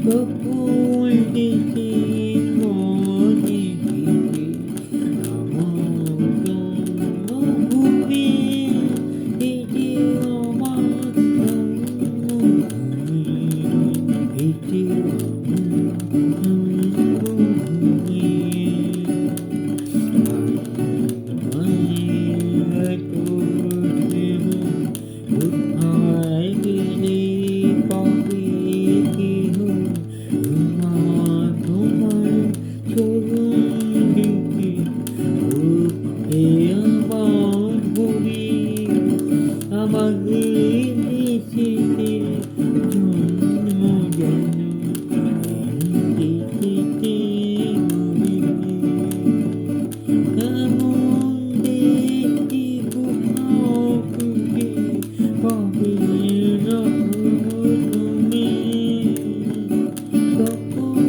সকল দেশের মনে থেকে আমার জন্মভূমি, এটি আমার জন্মভূমি, এটি আমাদের দেশেতে জন্ম যেন দেশেতে এমন দেশটি কোথাও খুঁজে পাবে না তুমি। সকল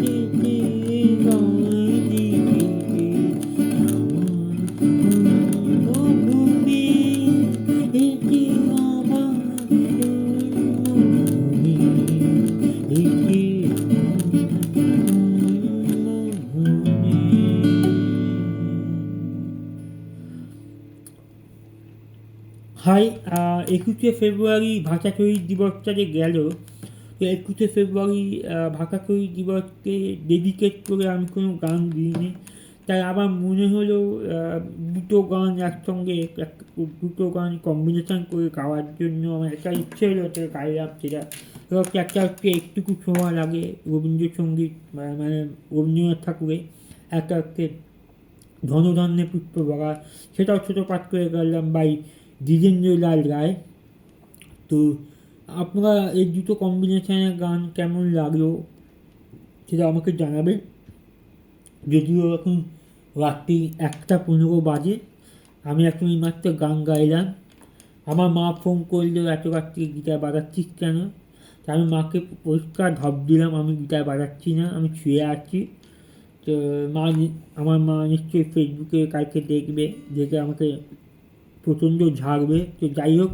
দেশের রাজনীতিতে আমার জন্মভূমি, এটি আমার জন্মভূমি, এটি হাই। 21শে ফেব্রুয়ারি ভাষা শহীদ দিবসটা যে গেল, তো 21শে ফেব্রুয়ারি ভাষা শহীদ দিবসকে ডেডিকেট করে আমি কোনো গান দিইনি। তাই আমার মনে হলো দুটো গান একসঙ্গে দুটো গান কম্বিনেশান করে গাওয়ার জন্য আমার একটা ইচ্ছে হলো, একটা গাইলাম সেটা। এবার একটা হচ্ছে একটুকু সময় লাগে রবীন্দ্রসঙ্গীত, মানে রবীন্দ্রনাথ ঠাকুরের। একটা হচ্ছে ধনধান্যে পুষ্পবরা, সেটাও ছোটো পাঠ করে গেলাম বাই দ্বিজেন্দ্রলাল রায়। তো আপনারা এই দুটো কম্বিনেশানের গান কেমন লাগলো সেটা আমাকে জানাবেন। যদিও এখন রাত্রি 1:15 বাজে, আমি এখন এইমাত্র গান গাইলাম। আমার মা ফোন করলো, এত রাত্রে গিটার বাজাচ্ছিস কেন? তা আমি মাকে পরিষ্কার ঢপ দিলাম, আমি গিটার বাজাচ্ছি না, আমি শুয়ে আছি। তো আমার মা নিশ্চয়ই ফেসবুকে কালকে দেখবে, দেখে আমাকে প্রচণ্ড ঝাড়বে। তো যাই হোক,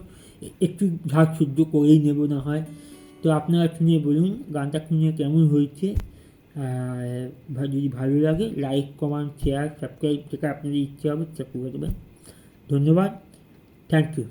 একটু ঝাড় সহ্য করেই নেব না হয়। তো আপনারা শুনে বলুন গানটা শুনে কেমন হয়েছে। যদি ভালো লাগে লাইক, কমেন্ট, শেয়ার, সাবস্ক্রাইব, যেটা আপনাদের ইচ্ছে হবে সেটা করে দেবেন। ধন্যবাদ, থ্যাংক ইউ।